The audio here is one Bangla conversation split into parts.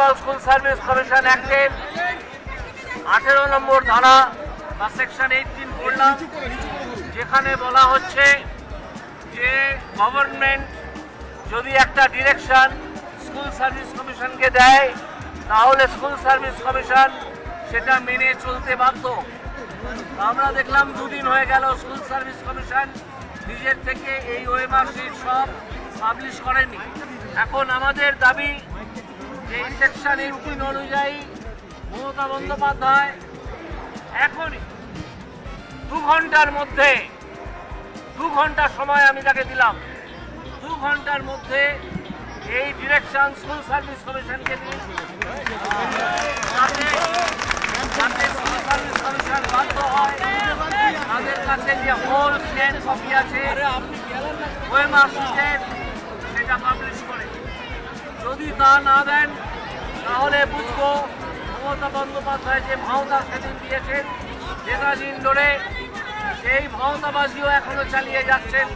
বেঙ্গল স্কুল সার্ভিস কমিশন অ্যাক্টের 18 নম্বর ধারা বা সেকশন 18 পড়লাম, যেখানে বলা হচ্ছে যে গভর্নমেন্ট যদি একটা ডিরেকশন স্কুল সার্ভিস কমিশনকে দেয় তাহলে স্কুল সার্ভিস কমিশন সেটা মেনে চলতে বাধ্য। আমরা দেখলাম 2 দিন হয়ে গেল স্কুল সার্ভিস কমিশন নিজের থেকে এই ওএমআর শিট সব পাবলিশ করেনি। এখন আমাদের দাবি যে এই সেকশন 18 অনুযায়ী মমতা বন্দ্যোপাধ্যায় এখনই 2 ঘন্টার মধ্যে, 2 ঘন্টা সময় আমি তাকে দিলাম, 2 ঘন্টার মধ্যে এই ডিরেকশন স্কুল সার্ভিস কমিশনকে দিন, যাতে স্কুল সার্ভিস কমিশন বাধ্য হয় তাদের কাছে যে হোল স্ক্যান কপি আছে ওএমআর শিটের সেটা পাবলিশ করে। যদি তা না দেন তাহলে বুঝবো মমতা বন্দ্যোপাধ্যায় যে ভাওতা সেদিন দিয়েছেন দিন ধরে সেই ভাওতাবাজিও এখনো চালিয়ে যাচ্ছেন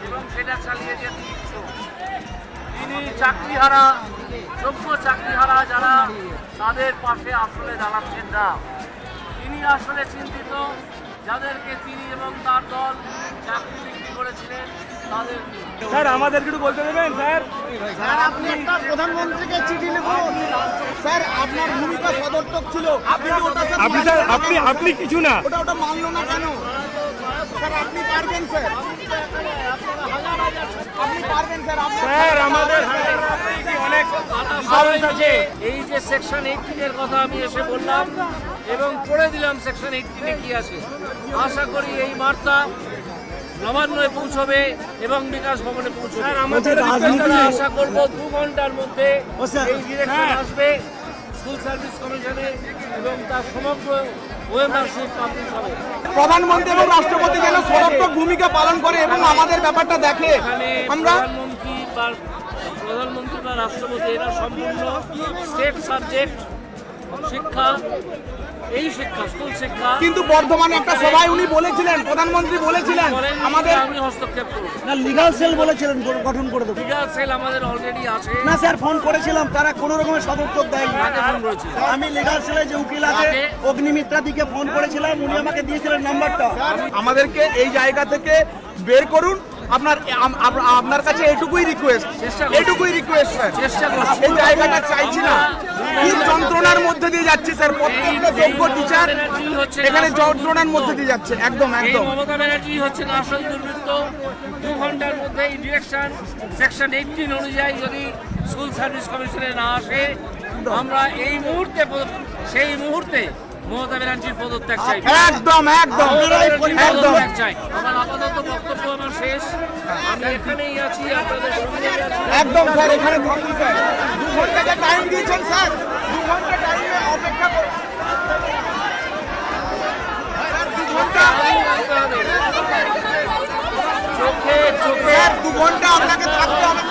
এবং সেটা চালিয়ে যেতে ইচ্ছুক। তিনি চাকরিহারা, যোগ্য চাকরিহারা যারা তাদের পাশে আসলে দাঁড়াচ্ছেন না। তিনি আসলে চিন্তিত যাদেরকে তিনি এবং তার দল চাকরি বিক্রি করেছিলেন তাদের। স্যার আমাদেরকে একটু বলতে দেবেন স্যার? স্যার আপনি একটা প্রধানমন্ত্রীকে চিঠি লিখুন স্যার, আপনার ভূমিকা সদর্থক ছিল, আপনি কিছু না, ওটা মানলো না কেন স্যার? আপনি পারবেন স্যার, আপনি পারবেন স্যার। স্যার আমাদের অনেক মানুষ আছে। এই যে সেকশন 18 এর কথা আমি এসে বললাম এবং পড়ে দিলাম সেকশন 18 এ কি আছে। আশা করি এই বার্তা নবান্নয় পৌঁছবে এবং বিকাশ ভবনে পৌঁছবে। আমরা আশা করব 2 ঘন্টার মধ্যে এই ডিরেকশন আসবে স্কুল সার্ভিস কমিশনে এবং তার সমগ্র ওএমআর শিট পাবলিশ হবে। প্রধানমন্ত্রী এবং রাষ্ট্রপতি যেন সদর্থক ভূমিকা পালন করে এবং আমাদের ব্যাপারটা দেখে। আমরা প্রধানমন্ত্রী বা রাষ্ট্রপতি এরা সম্পূর্ণ স্টেট সাবজেক্ট শিক্ষা, এই শিক্ষা স্কুল শিক্ষা। কিন্তু বর্ধমানে একটা সভায় উনি বলেছিলেন, প্রধানমন্ত্রী বলেছিলেন আমাদের, আমি হস্তক্ষেপ করব না লিগ্যাল সেল বলেছিলেন গঠন করে দেবো। লিগ্যাল সেল আমাদের অলরেডি আছে। না স্যার, ফোন করেছিলাম, তারা কোনো রকমের সদর্থক দেয়নি। ফোন করেছি আমি লিগ্যাল সেলে যে উকিল আছে অগ্নিমিত্রা দিকে ফোন করেছিলাম, উনি আমাকে দিয়েছিলেন নাম্বারটা। আমাদেরকে এই জায়গা থেকে বের করুন। আপনার কাছে এটুকুই রিকোয়েস্ট, এটুকুই রিকোয়েস্ট স্যার। চেষ্টা করছি, এই জায়গাটা চাইছি না। খুব যন্ত্রণার মধ্যে দিয়ে যাচ্ছে স্যার, প্রত্যেকটা যোগ্য টিচার এখানে যন্ত্রণার মধ্যে দিয়ে যাচ্ছে। একদম একদম মমতা ব্যানার্জি হচ্ছে আসল দুর্বৃত্ত। 2 ঘন্টার মধ্যে এই ডিরেকশন সেকশন 18 অনুযায়ী যদি স্কুল সার্ভিস কমিশনে না আসে আমরা এই মুহূর্তে সেই মুহূর্তে মমতা ব্যানার্জির পদত্যাগ চাই। একদম একদম একদম চাই। আমার আপাতত বক্তব্য আমার শেষ, আমি এখানেই আছি আপনাদের সঙ্গে আছি। একদম স্যার, এখানে থাকুন স্যার। 2 ঘন্টা যে টাইম দিয়েছেন স্যার, 2 ঘন্টা টাইমে অপেক্ষা করুন স্যার। 2 ঘন্টা চোখে চোখে 2 ঘন্টা আপনাকে থাকতে হবে